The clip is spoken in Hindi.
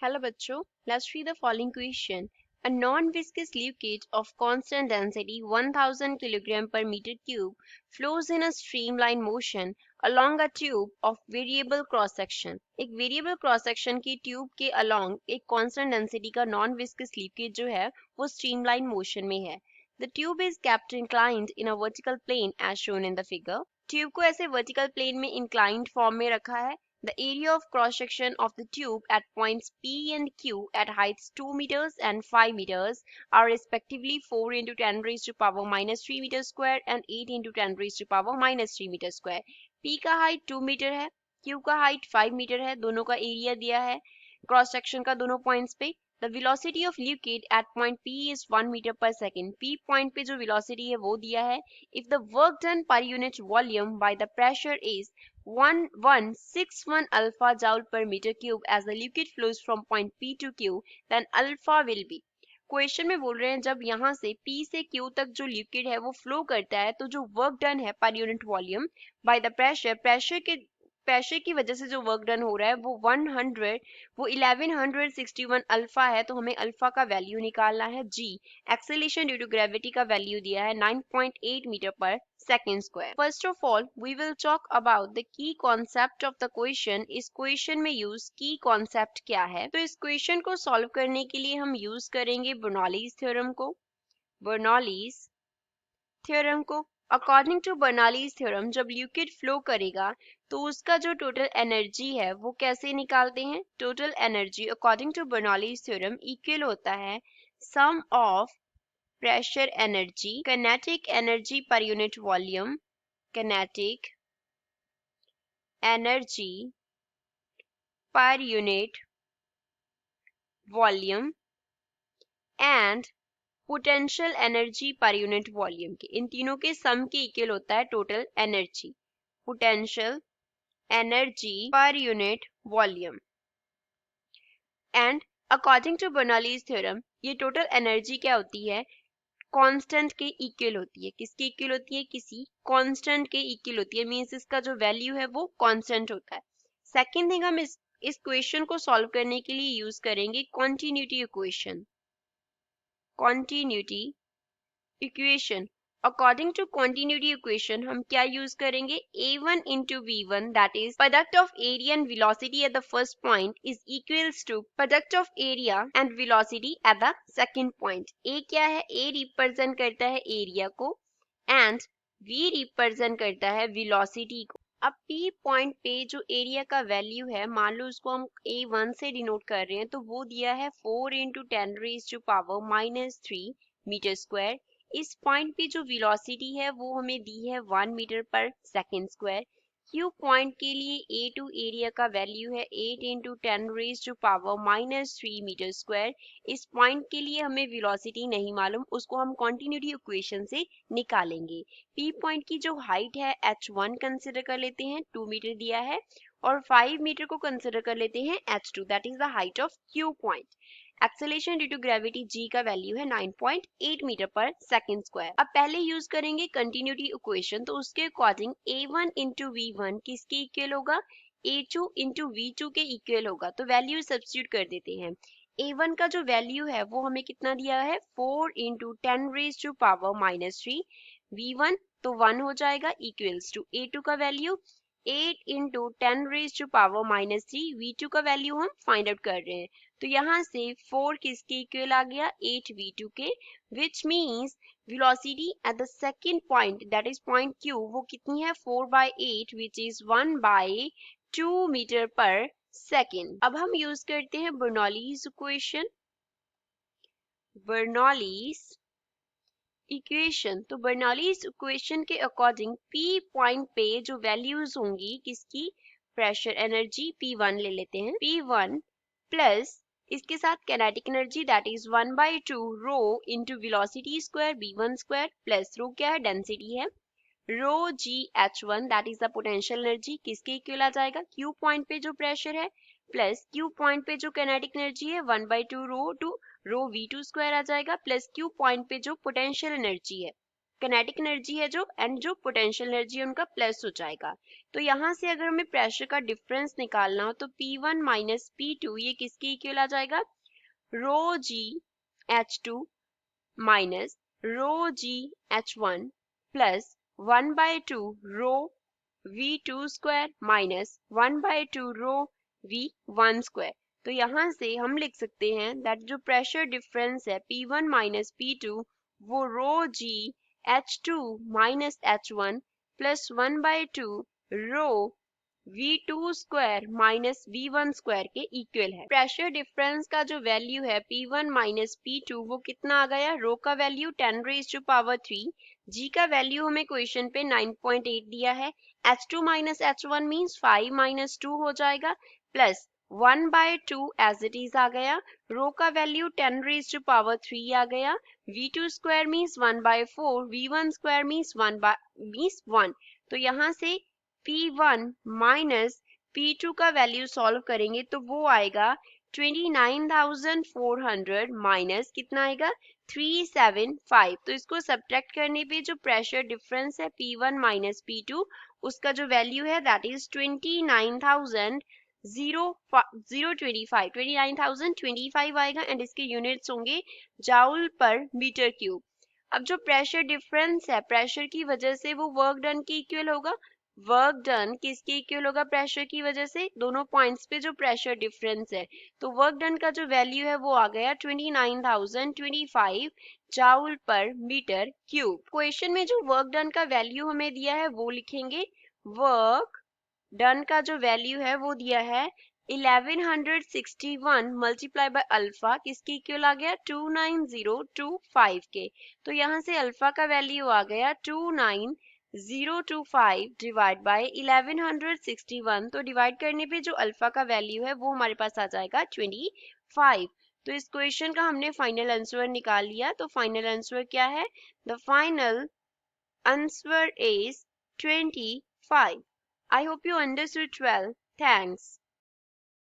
Hello बच्चों, let's read the following question. A non-viscous liquid of constant density 1000 kg per meter cube flows in a streamline motion along a tube of variable cross section. एक variable cross section की ट्यूब के along एक constant density का non-viscous liquid जो है वो streamline motion में है. The tube is kept inclined in a vertical plane as shown in the figure. Tube को ऐसे vertical plane में inclined form में रखा है. The area of cross section of the tube at points P and Q at heights 2 meters and 5 meters are respectively 4 into 10 raised to power minus 3 meter square and 8 into 10 raised to power minus 3 meter square. P का height 2 मीटर है, Q का height 5 मीटर है, दोनों का एरिया दिया है क्रॉस सेक्शन का दोनों पॉइंट्स पे. The velocity of liquid at point P is 1 meter per second. P point पे जो velocity है वो दिया है. If the work done per unit volume by the pressure is 1161 alpha joule per meter cube as the liquid flows from point P to Q, then alpha will be. Question में बोल रहे हैं जब यहाँ से P से Q तक जो लिक्विड है वो फ्लो करता है तो जो वर्क डन है पर unit volume by the pressure की वजह से जो वर्क डन हो रहा है वो 1161 अल्फा है. तो हमें अल्फा का वैल्यू निकालना है. G acceleration due to gravity का वैल्यू दिया है 9.8 metre per second square. First of all we will talk about the key concept of the question. इस क्वेश्चन में यूज की कॉन्सेप्ट क्या है. तो इस क्वेश्चन को सॉल्व करने के लिए हम यूज करेंगे बर्नौलीज थ्योरम को. अकॉर्डिंग टू बर्नौलीज थ्योरम जब लिक्विड फ्लो करेगा तो उसका जो टोटल एनर्जी है वो कैसे निकालते हैं. Total energy according to Bernoulli's theorem equal होता है sum of pressure energy, kinetic energy per unit volume, kinetic energy per unit volume and potential energy per unit volume के. इन तीनों के सम के इक्वल होता है total energy, potential energy per unit volume. And according to Bernoulli's theorem ये टोटल एनर्जी क्या होती है, कांस्टेंट के इक्वल होती है. किसके इक्वल होती है, किसी कांस्टेंट के इक्वल होती है. मींस इसका जो वैल्यू है वो कांस्टेंट होता है. सेकंड थिंग हम इस क्वेश्चन को सॉल्व करने के लिए यूज करेंगे continuity equation. According to continuity equation हम क्या यूज करेंगे, a1 into v1 that is product of area and velocity at the first point is equals to product of area and velocity at the second point. a क्या है, a रिप्रेजेंट करता है एरिया को एंड v रिप्रेजेंट करता है वेलोसिटी को. अब p पॉइंट पे जो एरिया का वैल्यू है मान लो उसको हम a1 से डिनोट कर रहे हैं तो वो दिया है 4 into 10 raised to power minus 3 metre square. इस पॉइंट पे जो वेलोसिटी है वो हमें दी है 1 metre per second square. Q point के लिए A2 एरिया का वैल्यू है 8 into 10 raised to power minus 3 metre square. इस पॉइंट के लिए हमें वेलोसिटी नहीं मालूम, उसको हम कॉन्टिन्यूटी इक्वेशन से निकालेंगे. P पॉइंट की जो हाइट है h1 कंसिडर कर लेते हैं, 2 मीटर दिया है, और 5 मीटर को कंसिडर कर लेते हैं h2 that is the height of Q point. Acceleration due to gravity g का वैल्यू है 9.8 मीटर पर सेकेंड स्क्वायर. अब पहले यूज करेंगे कंटिन्यूटी इक्वेशन. तो उसके अकॉर्डिंग a1 into v1 किसके इक्वल होगा, a2 into v2 के इक्वल होगा. तो वैल्यू सब्स्टिट्यूट कर देते हैं. a1 का जो वैल्यू है वो हमें कितना दिया है, 4 into 10 raised to power minus 3 v1 तो 1 हो जाएगा इक्वल्स टू a2 का value 8 into 10 raised to power minus 3 v2 का वैल्यू हम फाइंड आउट कर रहे हैं. तो यहाँ से 4 किसके इक्वल आ गया, 8 v2 के, which means velocity at the second point that is point Q वो कितनी है, 4/8 which is 1/2 metre per second. अब हम यूज करते हैं बर्नौलीज इक्वेशन. तो बर्नौलीज इक्वेशन के अकॉर्डिंग P पॉइंट पे जो वैल्यूज होंगी किसकी, प्रेशर एनर्जी P1 ले लेते हैं, P1 प्लस इसके साथ kinetic energy that is 1/2 rho into velocity square v1 square plus rho क्या है, डेंसिटी है, rho g h1 that is the potential energy किसके इक्वल आ जाएगा, Q पॉइंट पे जो प्रेशर है प्लस Q पॉइंट पे जो kinetic एनर्जी है 1/2 रो टू रो v2 स्क्वायर आ जाएगा प्लस Q पॉइंट पे जो पोटेंशियल एनर्जी है किनेटिक एनर्जी है जो, एंड जो पोटेंशियल एनर्जी है उनका प्लस हो जाएगा। तो यहाँ से अगर हमें प्रेशर का डिफरेंस निकालना हो तो P1 माइनस P2 ये किसके इक्वल आ जाएगा, रो जी H2 माइनस रो जी H1 प्लस 1/2 रो V2 स्क्वायर माइनस 1/2 रो V1 स्क्वायर। तो यहाँ से हम लिख सकते हैं दैट जो प्रेशर डिफरेंस है P1 माइनस P2 वो रो जी H2 माइनस H1 प्लस 1/2 रो V2 square minus V1 square के इक्वल है। प्रेशर डिफरेंस का जो वैल्यू है P1 माइनस P2 वो कितना आ गया, रो का वैल्यू 10⁻³ जी का वैल्यू हमें क्वेश्चन पे 9.8 दिया है, H2 minus H1 means 5 minus 2 हो जाएगा प्लस 1/2 एज इट इज आ गया, रो का वैल्यू 10⁻³ आ गया, V2 square means 1/4, V1 square means 1 तो यहाँ से P1 माइनस P2 का वैल्यू सॉल्व करेंगे तो वो आएगा 29,400 माइनस कितना आएगा 375। तो इसको सब्ट्रैक्ट करने पे जो प्रेशर डिफरेंस है P1 माइनस P2 उसका जो वैल्यू है दैट इज 29,025 आएगा एंड इसके यूनिट्स होंगे जाउल पर मीटर क्यूब। अब जो प्रेशर डिफरेंस है प्रेशर की वजह से वो वर्क डन के इक्वल होगा, वर्क डन किसके इक्वल होगा, प्रेशर की वजह से दोनों पॉइंट्स पे जो प्रेशर डिफरेंस है, तो वर्क डन का जो वैल्यू है वो आ गया 29,025 जाउल पर मीटर क्यूब। क्वेश्चन में जो वर्क डन का वैल्यू हमें दिया है वो लिखेंगे, वर्क डन का जो वैल्यू है वो दिया है 1161 मल्टीप्लाई बाय अल्फा किसके इक्वल आ गया 29025 के। तो यहाँ से अल्फा का वैल्यू आ गया 29025 डिवाइड बाय 1161, तो डिवाइड करने पे जो अल्फा का वैल्यू है वो हमारे पास आ जाएगा 25। तो इस क्वेश्चन का हमने फाइनल आंसर निकाल लिया। तो फाइनल आंसर क्या है, the final answer is 25। I hope you understood well. Thanks.